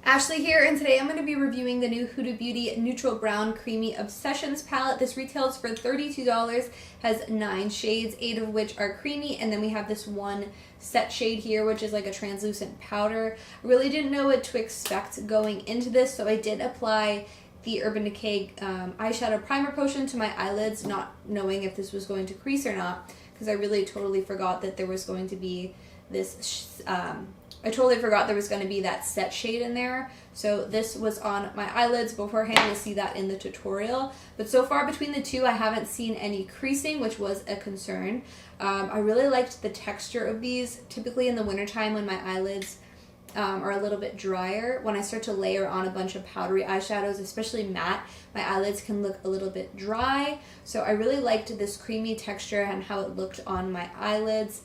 Ashley here, and today I'm going to be reviewing the new Huda Beauty Neutral Brown Creamy Obsessions palette. This retails for $32, has 9 shades, 8 of which are creamy, and then we have this one set shade here, which is like a translucent powder. I really didn't know what to expect going into this, so I did apply the Urban Decay eyeshadow primer potion to my eyelids, not knowing if this was going to crease or not, because I really totally forgot that there was going to be this I totally forgot there was going to be that set shade in there. So this was on my eyelids beforehand. You'll see that in the tutorial. But so far between the two, I haven't seen any creasing, which was a concern. I really liked the texture of these. Typically in the wintertime when my eyelids are a little bit drier, when I start to layer on a bunch of powdery eyeshadows, especially matte, my eyelids can look a little bit dry. So I really liked this creamy texture and how it looked on my eyelids.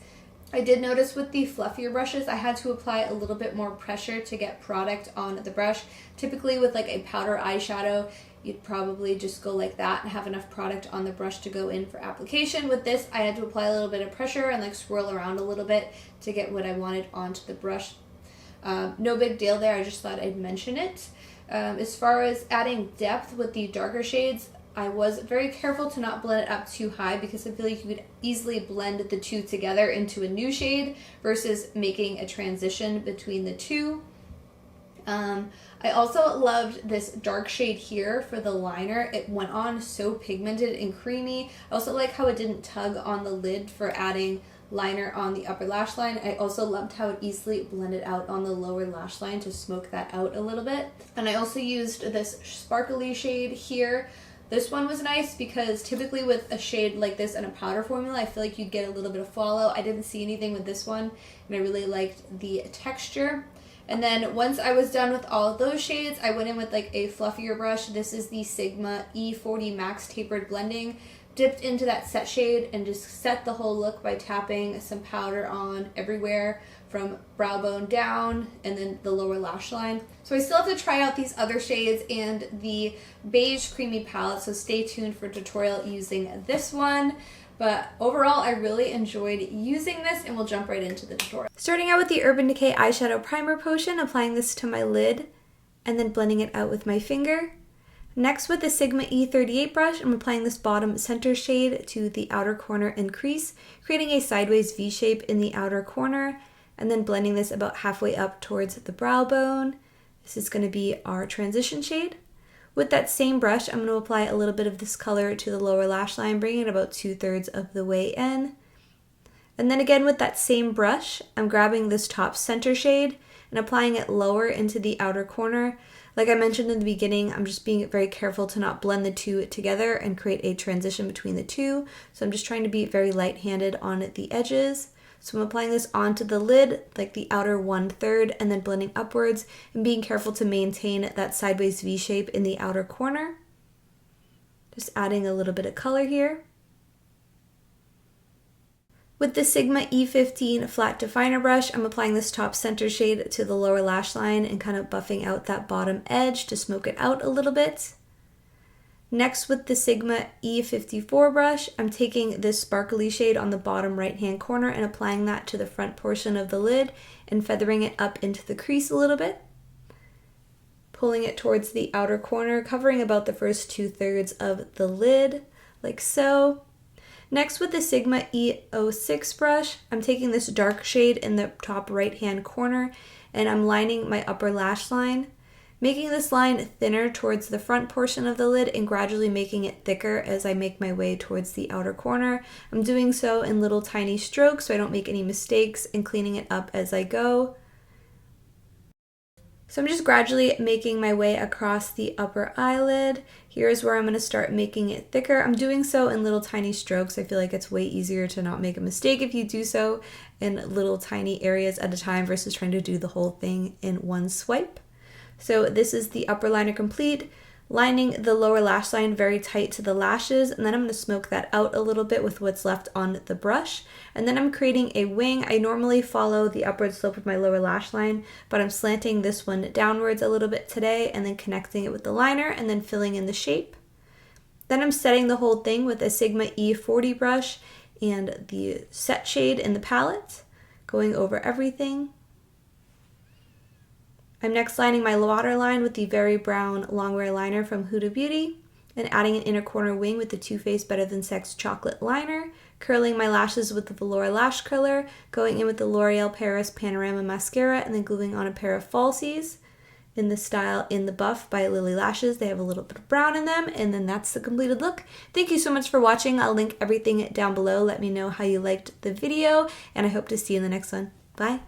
I did notice with the fluffier brushes, I had to apply a little bit more pressure to get product on the brush. Typically with like a powder eyeshadow, you'd probably just go like that and have enough product on the brush to go in for application. With this, I had to apply a little bit of pressure and like swirl around a little bit to get what I wanted onto the brush. No big deal there, I just thought I'd mention it. As far as adding depth with the darker shades, I was very careful to not blend it up too high because I feel like you could easily blend the two together into a new shade versus making a transition between the two. I also loved this dark shade here for the liner. It went on so pigmented and creamy. I also like how it didn't tug on the lid for adding liner on the upper lash line. I also loved how it easily blended out on the lower lash line to smoke that out a little bit. And I also used this sparkly shade here. This one was nice because typically with a shade like this and a powder formula, I feel like you'd get a little bit of fallout. I didn't see anything with this one, and I really liked the texture. And then once I was done with all of those shades, I went in with like a fluffier brush. This is the Sigma E40 Max Tapered Blending. Dipped into that set shade and just set the whole look by tapping some powder on everywhere from brow bone down and then the lower lash line. So I still have to try out these other shades and the beige creamy palette, so stay tuned for a tutorial using this one. But overall, I really enjoyed using this, and we'll jump right into the tutorial. Starting out with the Urban Decay eyeshadow primer potion, applying this to my lid and then blending it out with my finger. Next, with the Sigma E38 brush, I'm applying this bottom center shade to the outer corner and crease, creating a sideways V shape in the outer corner, and then blending this about halfway up towards the brow bone. This is going to be our transition shade. With that same brush, I'm going to apply a little bit of this color to the lower lash line, bringing it about 2/3 of the way in. And then again with that same brush, I'm grabbing this top center shade and applying it lower into the outer corner. Like I mentioned in the beginning, I'm just being very careful to not blend the two together and create a transition between the two. So I'm just trying to be very light-handed on the edges. So I'm applying this onto the lid, like the outer 1/3, and then blending upwards and being careful to maintain that sideways V shape in the outer corner. Just adding a little bit of color here. With the Sigma E15 Flat Definer Brush, I'm applying this top center shade to the lower lash line and kind of buffing out that bottom edge to smoke it out a little bit. Next, with the Sigma E54 Brush, I'm taking this sparkly shade on the bottom right-hand corner and applying that to the front portion of the lid and feathering it up into the crease a little bit. Pulling it towards the outer corner, covering about the first 2/3 of the lid, like so. Next, with the Sigma E06 brush, I'm taking this dark shade in the top right-hand corner and I'm lining my upper lash line, making this line thinner towards the front portion of the lid and gradually making it thicker as I make my way towards the outer corner. I'm doing so in little tiny strokes so I don't make any mistakes and cleaning it up as I go. So I'm just gradually making my way across the upper eyelid. Here's where I'm going to start making it thicker. I'm doing so in little tiny strokes. I feel like it's way easier to not make a mistake if you do so in little tiny areas at a time versus trying to do the whole thing in one swipe. So this is the upper liner complete, lining the lower lash line very tight to the lashes, and then I'm going to smoke that out a little bit with what's left on the brush. And then I'm creating a wing. I normally follow the upward slope of my lower lash line, but I'm slanting this one downwards a little bit today and then connecting it with the liner and then filling in the shape. Then I'm setting the whole thing with a Sigma E40 brush and the set shade in the palette, going over everything. I'm next lining my waterline with the Very Brown Longwear liner from Huda Beauty, and adding an inner corner wing with the Too Faced Better Than Sex chocolate liner, curling my lashes with the Velour lash curler, going in with the L'Oreal Paris Panorama mascara, and then gluing on a pair of falsies in the style In the Buff by Lilly lashes. They have a little bit of brown in them, and then that's the completed look. Thank you so much for watching. I'll link everything down below. Let me know how you liked the video, and I hope to see you in the next one. Bye.